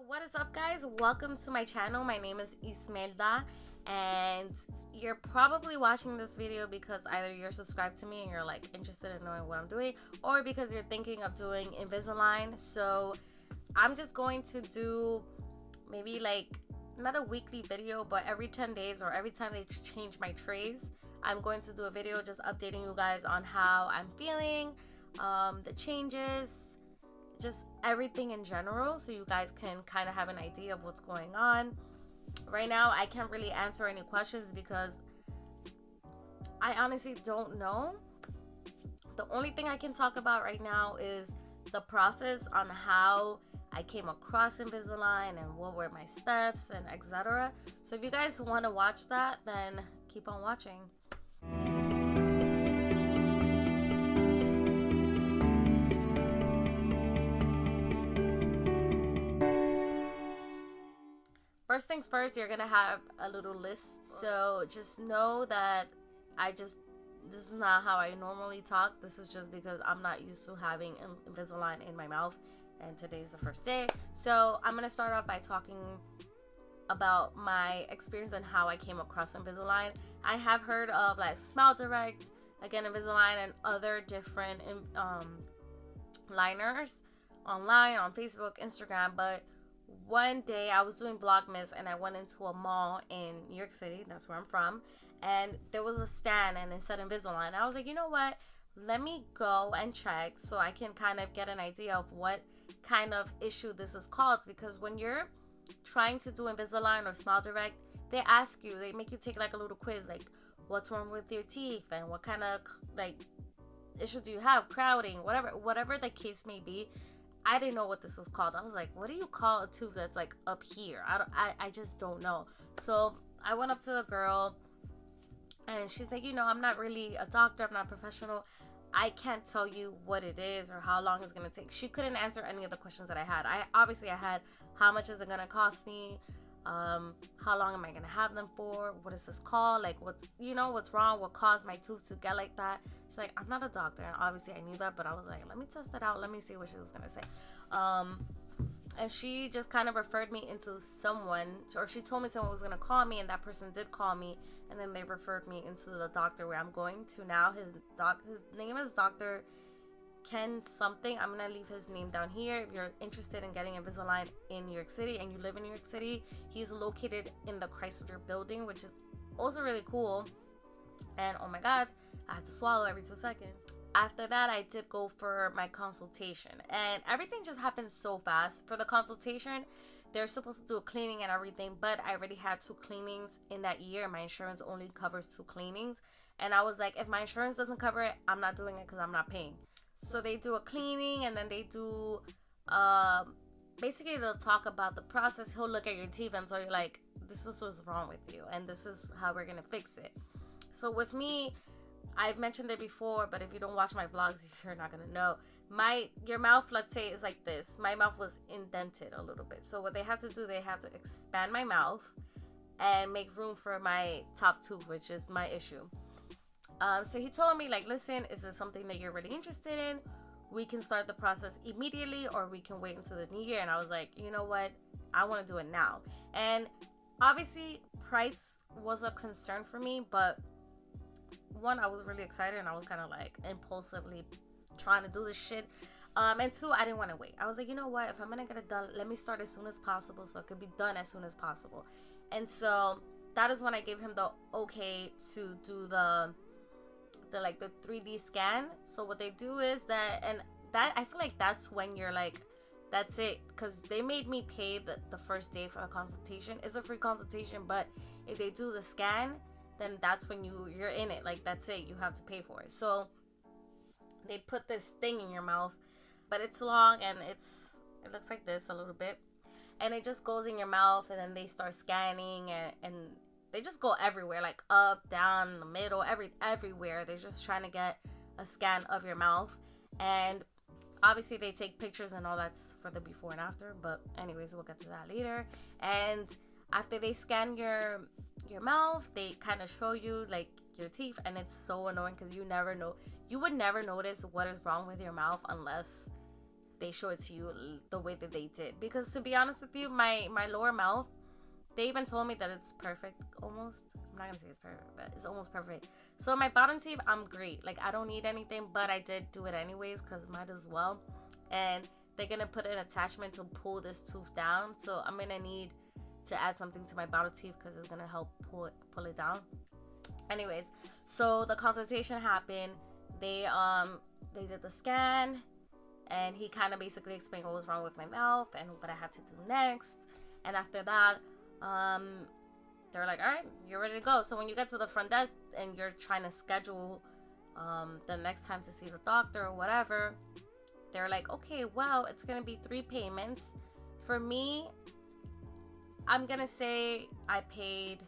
What is up, guys? Welcome to my channel. My name is Ismelda, and you're probably watching this video because either you're subscribed to me and you're like interested in knowing what I'm doing, or because you're thinking of doing Invisalign. So I'm just going to do maybe like not a weekly video, but every 10 days or every time they change my trays, I'm going to do a video just updating you guys on how I'm feeling, the changes, just everything in general, so you guys can kind of have an idea of what's going on. Right now I can't really answer any questions because I honestly don't know. The only thing I can talk about right now is the process on how I came across Invisalign and what were my steps and etc. So if you guys want to watch that, then keep on watching. First things first, you're gonna have a little list. So just know that this is not how I normally talk. This is just because I'm not used to having Invisalign in my mouth, and today's the first day. So I'm gonna start off by talking about my experience and how I came across Invisalign. I have heard of like Smile Direct, again Invisalign, and other different liners online, on Facebook, Instagram, but one day I was doing Vlogmas and I went into a mall in New York City, that's where I'm from, and there was a stand and it said Invisalign. I was like, you know what, let me go and check so I can kind of get an idea of what kind of issue this is called, because when you're trying to do Invisalign or Smile Direct, they ask you, they make you take like a little quiz, like what's wrong with your teeth and what kind of like issue do you have, crowding, whatever the case may be. I didn't know what this was called. I was like, what do you call a tooth that's like up here? I just don't know. So I went up to the girl and she's like, you know, I'm not really a doctor, I'm not a professional, I can't tell you what it is or how long it's gonna take. She couldn't answer any of the questions that I had. I had how much is it gonna cost me, how long am I gonna have them for, what is this called, like what, you know, what's wrong, what caused my tooth to get like that. She's like, I'm not a doctor, and obviously I knew that, but I was like, let me test it out, let me see what she was gonna say. And she just kind of referred me into someone, or she told me someone was gonna call me, and that person did call me, and then they referred me into the doctor where I'm going to now. His name is Dr. Ken something. I'm gonna leave his name down here if you're interested in getting Invisalign in New York City and you live in New York City. He's located in the Chrysler building, which is also really cool. And oh my god, I had to swallow every 2 seconds. After that, I did go for my consultation, and everything just happened so fast. For the consultation, they're supposed to do a cleaning and everything, but I already had 2 cleanings in that year. My insurance only covers 2 cleanings, and I was like, if my insurance doesn't cover it, I'm not doing it because I'm not paying. So they do a cleaning, and then they do basically they'll talk about the process. He'll look at your teeth and tell you like, this is what's wrong with you and this is how we're gonna fix it. So with me, I've mentioned it before, but if you don't watch my vlogs, you're not gonna know. Your mouth, let's say, is like this. My mouth was indented a little bit. So what they have to do, they have to expand my mouth and make room for my top tooth, which is my issue. So he told me like, listen, is this something that you're really interested in? We can start the process immediately, or we can wait until the new year. And I was like, you know what? I want to do it now. And obviously price was a concern for me, but one, I was really excited and I was kind of like impulsively trying to do this shit. And 2, I didn't want to wait. I was like, you know what? If I'm going to get it done, let me start as soon as possible so it could be done as soon as possible. And so that is when I gave him the okay to do the 3D scan. So what they do is that, and that, I feel like that's when you're like, that's it, because they made me pay the first day for a consultation. It's a free consultation, but if they do the scan, then that's when you're in it, like that's it, you have to pay for it. So they put this thing in your mouth, but it's long and it looks like this a little bit, and it just goes in your mouth, and then they start scanning, and they just go everywhere, like up, down, the middle, everywhere. They're just trying to get a scan of your mouth. And obviously they take pictures and all that's for the before and after, but anyways, we'll get to that later. And after they scan your mouth, they kind of show you like your teeth, and it's so annoying because you would never notice what is wrong with your mouth unless they show it to you the way that they did. Because to be honest with you, my lower mouth, they even told me that it's perfect almost. I'm not gonna say it's perfect, but it's almost perfect. So my bottom teeth, I'm great. Like, I don't need anything, but I did do it anyways because might as well. And they're gonna put an attachment to pull this tooth down. So I'm gonna need to add something to my bottom teeth because it's gonna help pull it down. Anyways, so the consultation happened. They did the scan, and he kind of basically explained what was wrong with my mouth and what I had to do next. And after that, they're like, all right, you're ready to go. So when you get to the front desk and you're trying to schedule the next time to see the doctor or whatever, they're like, okay, well, it's gonna be 3 payments. For me, I'm gonna say I paid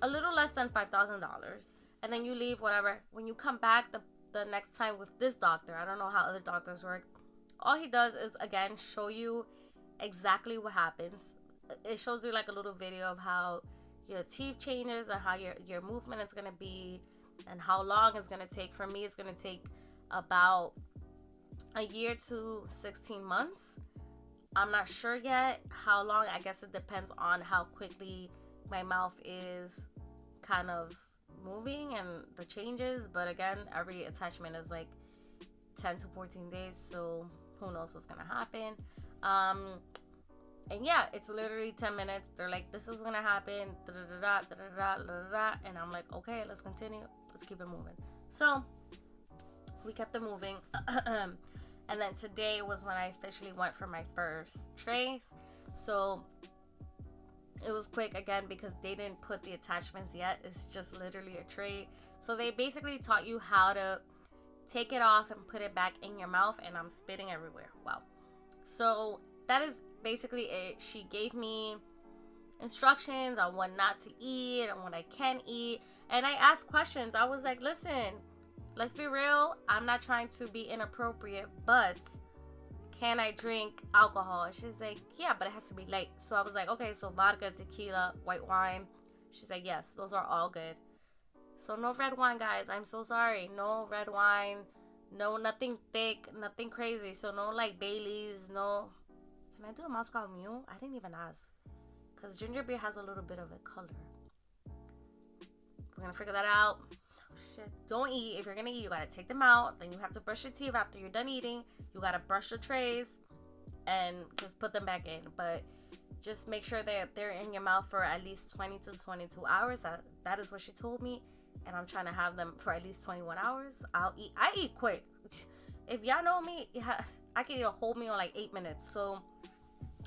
a little less than $5,000, and then you leave, whatever. When you come back the next time with this doctor, I don't know how other doctors work, all he does is, again, show you exactly what happens. It shows you like a little video of how your teeth changes and how your movement is gonna be and how long it's gonna take. For me, it's gonna take about a year to 16 months. I'm not sure yet how long. I guess it depends on how quickly my mouth is kind of moving and the changes. But again, every attachment is like 10 to 14 days, so who knows what's gonna happen. And yeah, it's literally 10 minutes. They're like, this is gonna happen, and I'm like, okay, let's continue, let's keep it moving. So we kept it moving. And then today was when I officially went for my first trace. So it was quick again because they didn't put the attachments yet. It's just literally a tray. So they basically taught you how to take it off and put it back in your mouth, and I'm spitting everywhere. Wow. So that is basically it. She gave me instructions on what not to eat and what I can eat. And I asked questions. I was like, listen, let's be real. I'm not trying to be inappropriate, but can I drink alcohol? And she's like, yeah, but it has to be light. So I was like, okay, so vodka, tequila, white wine. She's like, yes, those are all good. So no red wine, guys. I'm so sorry. No red wine. No, nothing thick, nothing crazy. So no like Baileys, no. Can I do a Moscow Mule? I didn't even ask. Because ginger beer has a little bit of a color. We're going to figure that out. Oh, shit. Don't eat. If you're going to eat, you got to take them out. Then you have to brush your teeth after you're done eating. You got to brush your trays and just put them back in. But just make sure that they're in your mouth for at least 20 to 22 hours. That is what she told me. And I'm trying to have them for at least 21 hours. I eat quick. If y'all know me, I can eat a whole meal in like 8 minutes. So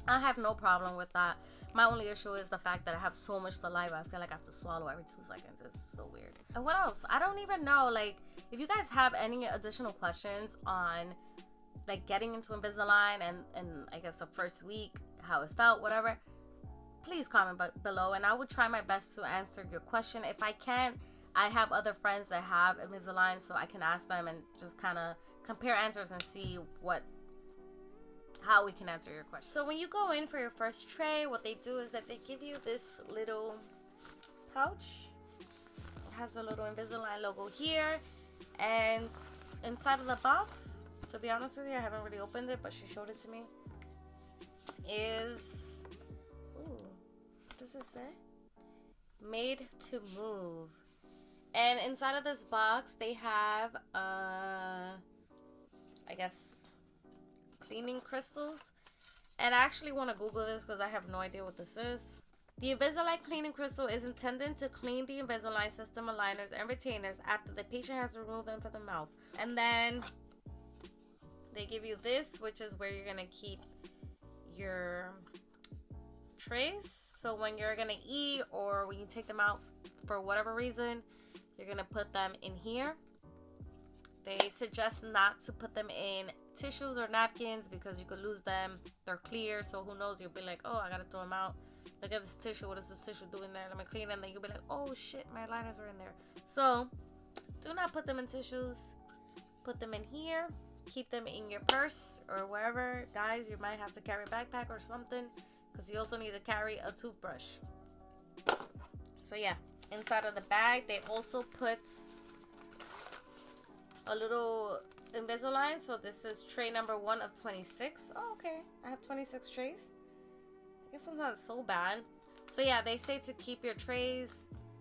I have no problem with that. My only issue is the fact that I have so much saliva. I feel like I have to swallow every 2 seconds. It's so weird. And what else? I don't even know. Like, if you guys have any additional questions on like getting into Invisalign and I guess the first week, how it felt, whatever, please comment below and I will try my best to answer your question. If I can't, I have other friends that have Invisalign, so I can ask them and just kind of compare answers and see how we can answer your question. So when you go in for your first tray, what they do is that they give you this little pouch. It has a little Invisalign logo here, and inside of the box, to be honest with you, I haven't really opened it, but she showed it to me, is, ooh, what does it say? Made to move. And inside of this box, they have, I guess, cleaning crystals. And I actually want to Google this because I have no idea what this is. The Invisalign cleaning crystal is intended to clean the Invisalign system aligners and retainers after the patient has removed them from the mouth. And then they give you this, which is where you're going to keep your trays. So when you're going to eat or when you take them out for whatever reason, you're going to put them in here. They suggest not to put them in tissues or napkins because you could lose them. They're clear, so who knows? You'll be like, oh, I got to throw them out. Look at this tissue. What is this tissue doing there? Let me clean it. And then you'll be like, oh, shit, my liners are in there. So do not put them in tissues. Put them in here. Keep them in your purse or wherever. Guys, you might have to carry a backpack or something because you also need to carry a toothbrush. So, yeah. Inside of the bag, they also put a little Invisalign. So this is tray number 1 of 26. Oh, okay. I have 26 trays. I guess it's not so bad. So yeah, they say to keep your trays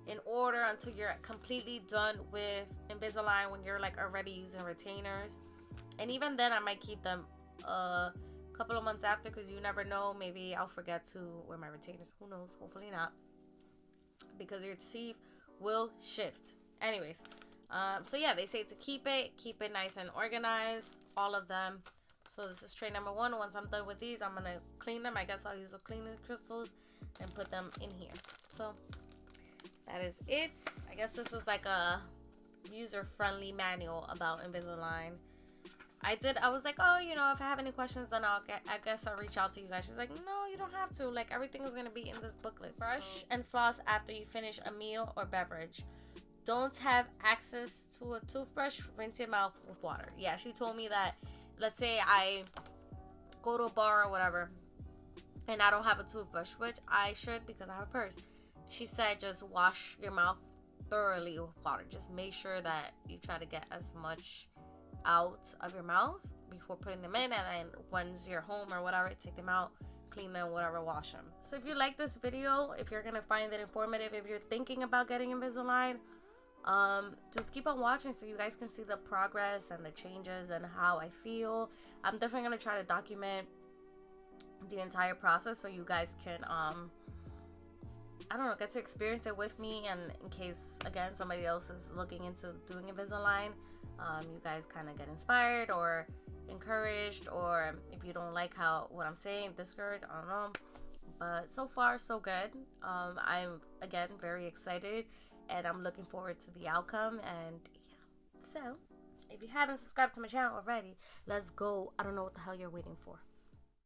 in order until you're completely done with Invisalign, when you're like already using retainers. And even then, I might keep them a couple of months after, because you never know. Maybe I'll forget to wear my retainers. Who knows? Hopefully not, because your teeth will shift. Anyways, so yeah, they say to keep it nice and organized, all of them. So this is tray number 1. Once I'm done with these, I'm gonna clean them. I guess I'll use the cleaning crystals and put them in here. So that is it. I guess this is like a user-friendly manual about Invisalign. I was like, oh, you know, if I have any questions, then I guess I'll reach out to you guys. She's like, no, you don't have to. Like, everything is going to be in this booklet. Brush and floss after you finish a meal or beverage. Don't have access to a toothbrush, rinse your mouth with water. Yeah, she told me that, let's say I go to a bar or whatever, and I don't have a toothbrush, which I should because I have a purse. She said just wash your mouth thoroughly with water. Just make sure that you try to get as much out of your mouth before putting them in, and then once you're home or whatever, take them out, clean them, whatever, wash them. So if you like this video, if you're gonna find it informative, if you're thinking about getting Invisalign, just keep on watching so you guys can see the progress and the changes and how I feel. I'm definitely gonna try to document the entire process so you guys can I don't know, get to experience it with me, and in case again somebody else is looking into doing Invisalign, you guys kind of get inspired or encouraged, or if you don't like what I'm saying, discouraged, I don't know. But so far so good. I'm again very excited, and I'm looking forward to the outcome. And yeah, so if you haven't subscribed to my channel already, let's go. I don't know what the hell you're waiting for.